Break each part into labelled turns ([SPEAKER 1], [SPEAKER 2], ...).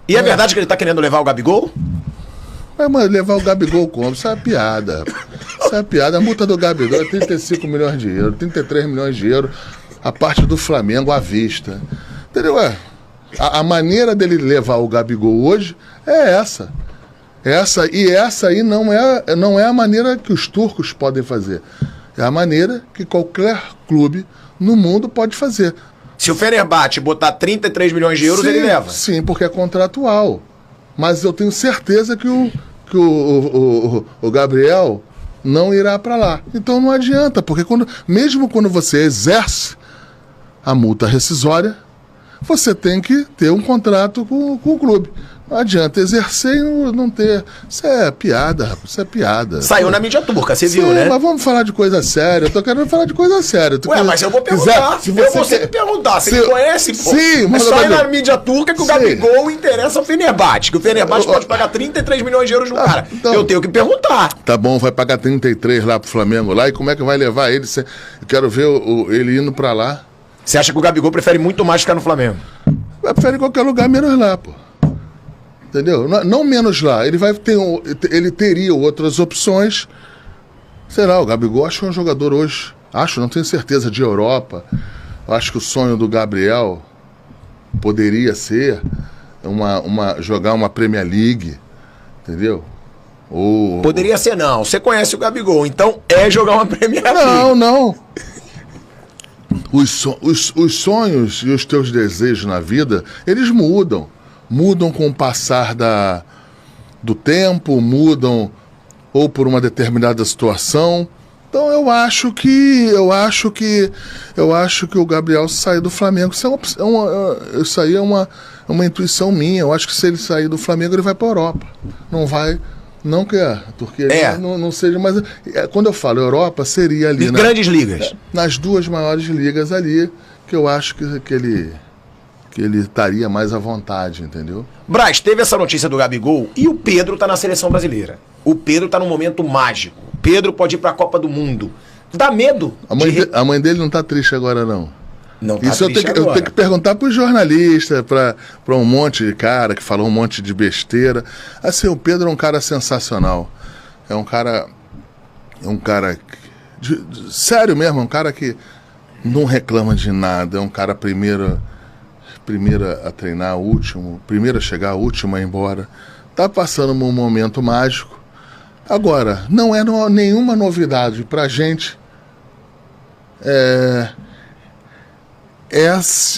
[SPEAKER 1] E é verdade que ele tá querendo levar o Gabigol?
[SPEAKER 2] Mas levar o Gabigol como? Isso é uma piada. Isso é uma piada. A multa do Gabigol é 35 milhões de euros, 33 milhões de euros, a parte do Flamengo à vista. Entendeu? A maneira dele levar o Gabigol hoje é essa. Essa aí não é a maneira que os turcos podem fazer. É a maneira que qualquer clube no mundo pode fazer.
[SPEAKER 1] Se o Fenerbahçe botar 33 milhões de euros,
[SPEAKER 2] sim,
[SPEAKER 1] ele leva.
[SPEAKER 2] Sim, porque é contratual. Mas eu tenho certeza que o Gabriel não irá para lá. Então não adianta, porque mesmo quando você exerce a multa rescisória, você tem que ter um contrato com o clube. Não adianta exercer e não ter. Isso é piada, rapaz. Isso é piada.
[SPEAKER 1] Saiu na mídia turca, você viu,
[SPEAKER 2] sim,
[SPEAKER 1] né?
[SPEAKER 2] Mas vamos falar de coisa séria. Eu tô querendo falar de coisa séria.
[SPEAKER 1] Mas eu vou perguntar. Você me perguntar. Você me conhece, pô?
[SPEAKER 2] Sim, mas
[SPEAKER 1] só na mídia turca que o Gabigol interessa ao Fenerbahçe. Que o Fenerbahçe pode pagar 33 milhões de euros no cara. Então, eu tenho que perguntar.
[SPEAKER 2] Tá bom, vai pagar 33 lá pro Flamengo lá. E como é que vai levar ele? Eu quero ver ele indo pra lá.
[SPEAKER 1] Você acha que o Gabigol prefere muito mais ficar no Flamengo?
[SPEAKER 2] Prefere em qualquer lugar, menos lá, pô. Entendeu? Não menos lá. Ele teria outras opções. Sei lá, o Gabigol acho que é um jogador hoje. Não tenho certeza, de Europa. Acho que o sonho do Gabriel poderia ser jogar uma Premier League. Entendeu?
[SPEAKER 1] Poderia ser, não. Você conhece o Gabigol, então é jogar uma Premier League.
[SPEAKER 2] Não. Os sonhos e os teus desejos na vida, eles mudam. Mudam com o passar do tempo, mudam ou por uma determinada situação. Então eu acho que o Gabriel sair do Flamengo, isso aí é uma intuição minha. Eu acho que se ele sair do Flamengo, ele vai para a Europa. Não vai. Não que a Turquia não seja, mas quando eu falo Europa, seria ali
[SPEAKER 1] grandes ligas.
[SPEAKER 2] Nas duas maiores ligas ali, que eu acho que ele estaria mais à vontade, entendeu?
[SPEAKER 1] Braz, teve essa notícia do Gabigol e o Pedro tá na seleção brasileira. O Pedro tá num momento mágico. O Pedro pode ir pra Copa do Mundo. Dá medo.
[SPEAKER 2] A mãe dele não tá triste agora, não.
[SPEAKER 1] Não tá
[SPEAKER 2] Isso
[SPEAKER 1] triste
[SPEAKER 2] eu tenho que perguntar pros jornalistas, pra um monte de cara que falou um monte de besteira. Assim, o Pedro é um cara sensacional. É um cara sério mesmo, é um cara que não reclama de nada. É um cara primeiro a treinar, primeiro a chegar, último a ir embora. Tá passando um momento mágico. Agora, não é nenhuma novidade pra gente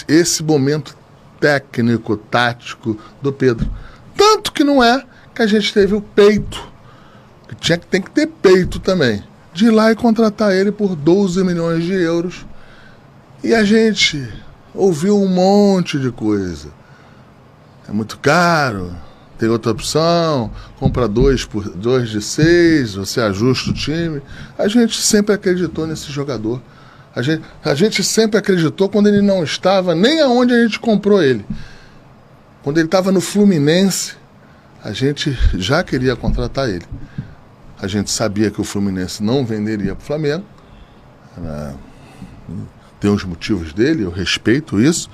[SPEAKER 2] esse momento técnico, tático do Pedro. Tanto que não é que a gente teve o peito, que tem que ter peito também, de ir lá e contratar ele por 12 milhões de euros. E a gente ouviu um monte de coisa. É muito caro, tem outra opção, compra 2 de 6, você ajusta o time. A gente sempre acreditou nesse jogador. A gente sempre acreditou quando ele não estava nem aonde a gente comprou ele. Quando ele estava no Fluminense, a gente já queria contratar ele. A gente sabia que o Fluminense não venderia para o Flamengo. Tem os motivos dele, eu respeito isso.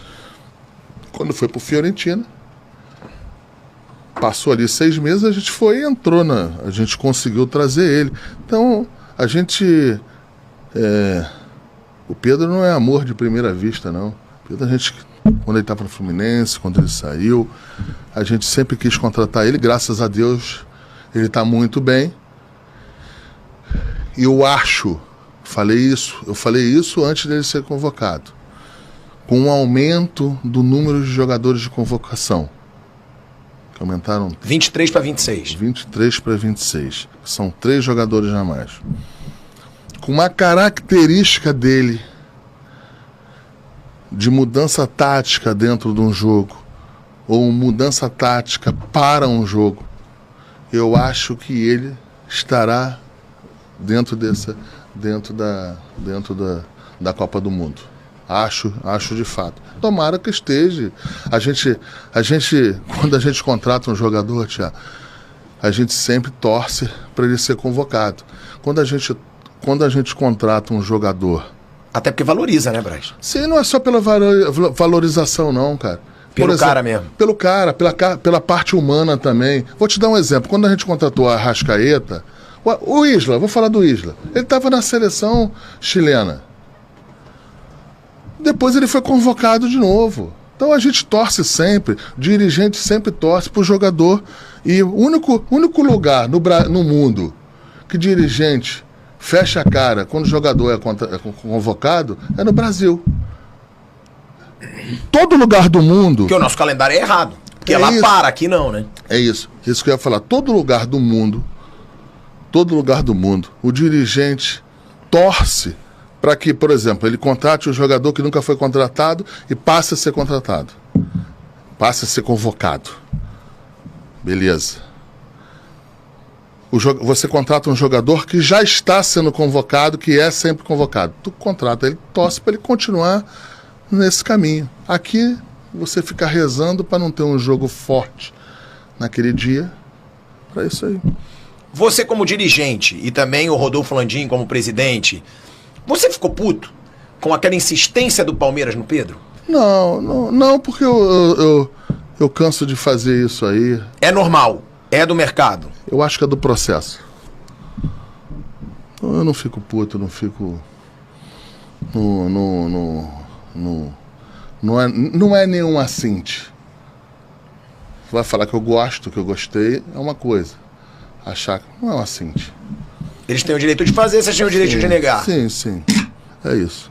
[SPEAKER 2] Quando foi para o Fiorentina, passou ali 6 meses, a gente foi e entrou a gente conseguiu trazer ele. Então, o Pedro não é amor de primeira vista, não. O Pedro, quando ele estava no Fluminense, quando ele saiu, a gente sempre quis contratar ele. Graças a Deus, ele está muito bem. E eu falei isso antes dele ser convocado. Com o aumento do número de jogadores de convocação, que aumentaram
[SPEAKER 1] 23 para 26.
[SPEAKER 2] 23 para 26. São 3 jogadores a mais. Com uma característica dele de mudança tática dentro de um jogo, ou mudança tática para um jogo, eu acho que ele estará dentro da Copa do Mundo. Acho de fato. Tomara que esteja. Quando a gente contrata um jogador, Thiago, a gente sempre torce para ele ser convocado. Quando a gente contrata um jogador...
[SPEAKER 1] Até porque valoriza, né, Braz?
[SPEAKER 2] Sim, não é só pela valorização, não, cara.
[SPEAKER 1] Pelo cara mesmo.
[SPEAKER 2] Pelo cara, pela parte humana também. Vou te dar um exemplo. Quando a gente contratou a Arrascaeta, o Isla, vou falar do Isla. Ele estava na seleção chilena. Depois ele foi convocado de novo. Então a gente torce sempre, o dirigente sempre torce para o jogador. E o único lugar no mundo que dirigente fecha a cara quando o jogador é convocado é no Brasil. Todo lugar do mundo...
[SPEAKER 1] Porque o nosso calendário é errado. Porque lá
[SPEAKER 2] isso.
[SPEAKER 1] para, aqui não, né?
[SPEAKER 2] É isso. Isso que eu ia falar. Todo lugar do mundo, o dirigente torce para que, por exemplo, ele contrate um jogador que nunca foi contratado e passe a ser contratado. Passe a ser convocado. Beleza. Você contrata um jogador que já está sendo convocado, que é sempre convocado. Tu contrata ele, torce para ele continuar nesse caminho. Aqui você fica rezando para não ter um jogo forte naquele dia. Para isso aí.
[SPEAKER 1] Você como dirigente e também o Rodolfo Landim como presidente, você ficou puto com aquela insistência do Palmeiras no Pedro?
[SPEAKER 2] Não, porque eu canso de fazer isso aí.
[SPEAKER 1] É normal, é do mercado.
[SPEAKER 2] Eu acho que é do processo. Eu não fico puto, não fico... Não é nenhum assinte. Vai falar que eu gosto, que eu gostei, é uma coisa. Achar que não é um assinte.
[SPEAKER 1] Eles têm o direito de fazer, vocês têm o direito de negar.
[SPEAKER 2] Sim. É isso.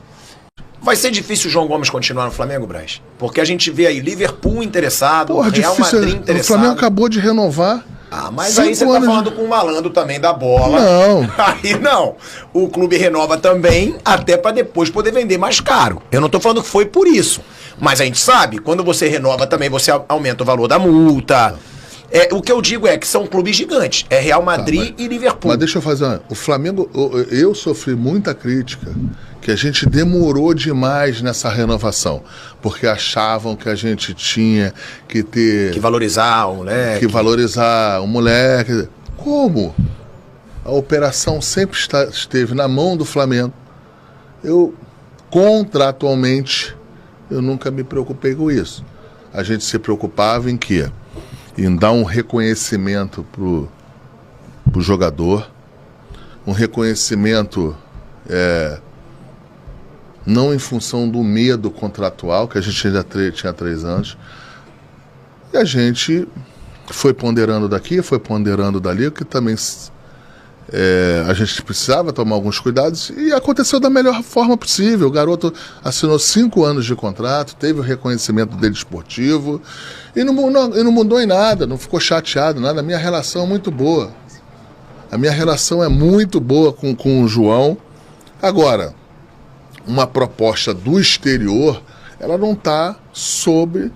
[SPEAKER 1] Vai ser difícil o João Gomes continuar no Flamengo, Braz? Porque a gente vê aí Liverpool interessado,
[SPEAKER 2] Porra,
[SPEAKER 1] Real
[SPEAKER 2] difícil.
[SPEAKER 1] Madrid interessado.
[SPEAKER 2] O Flamengo acabou de renovar.
[SPEAKER 1] Mas aí você tá falando com o malandro também da bola.
[SPEAKER 2] Não.
[SPEAKER 1] Aí não. O clube renova também, até para depois poder vender mais caro. Eu não tô falando que foi por isso. Mas a gente sabe, quando você renova também, você aumenta o valor da multa. O que eu digo é que são clubes gigantes. É Real Madrid e Liverpool.
[SPEAKER 2] Mas deixa eu fazer o Flamengo, eu sofri muita crítica que a gente demorou demais nessa renovação, porque achavam que a gente tinha que ter...
[SPEAKER 1] Que valorizar o moleque.
[SPEAKER 2] Que valorizar o moleque. Como? A operação sempre esteve na mão do Flamengo. Contratualmente, eu nunca me preocupei com isso. A gente se preocupava em quê? Em dar um reconhecimento pro jogador, um reconhecimento não em função do medo contratual, que a gente ainda tinha 3 anos, e a gente foi ponderando daqui, foi ponderando dali, que também a gente precisava tomar alguns cuidados, e aconteceu da melhor forma possível. O garoto assinou 5 anos de contrato, teve o reconhecimento dele esportivo, e não mudou em nada, não ficou chateado, nada. A minha relação é muito boa. A minha relação é muito boa com o João. Agora, uma proposta do exterior, ela não está sob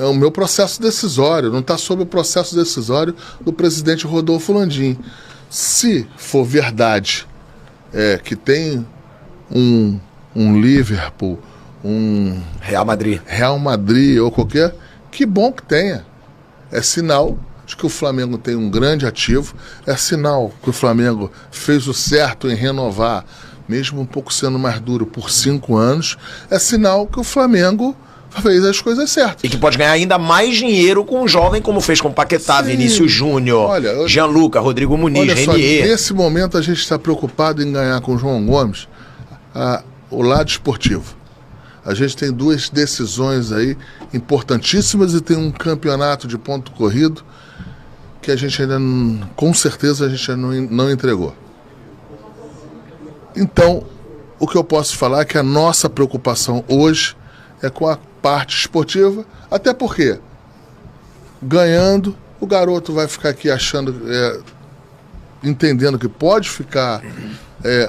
[SPEAKER 2] o meu processo decisório, não está sob o processo decisório do presidente Rodolfo Landim. Se for verdade que tem um Liverpool, um
[SPEAKER 1] Real
[SPEAKER 2] Madrid ou qualquer, que bom que tenha. É sinal de que o Flamengo tem um grande ativo, é sinal que o Flamengo fez o certo em renovar, mesmo um pouco sendo mais duro, por 5 anos, é sinal que o Flamengo fez as coisas certas.
[SPEAKER 1] E que pode ganhar ainda mais dinheiro com um jovem, como fez com Paquetá, Vinícius Júnior, Gianluca, Rodrigo Muniz, Renier.
[SPEAKER 2] Nesse momento a gente está preocupado em ganhar com o João Gomes o lado esportivo. A gente tem 2 decisões aí importantíssimas e tem um campeonato de ponto corrido que a gente ainda, com certeza, a gente não entregou. Então, o que eu posso falar é que a nossa preocupação hoje é com a parte esportiva, até porque, ganhando, o garoto vai ficar aqui achando, entendendo que pode ficar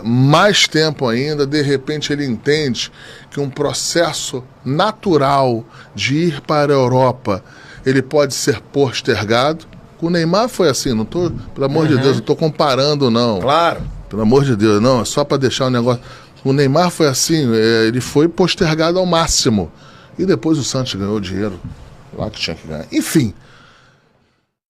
[SPEAKER 2] mais tempo ainda, de repente ele entende que um processo natural de ir para a Europa, ele pode ser postergado. O Neymar foi assim, não tô, pelo amor de Deus, não estou comparando, não.
[SPEAKER 1] Claro.
[SPEAKER 2] Pelo amor de Deus, não, é só para deixar o negócio. O Neymar foi assim, ele foi postergado ao máximo. E depois o Santos ganhou o dinheiro lá que tinha que ganhar. Enfim,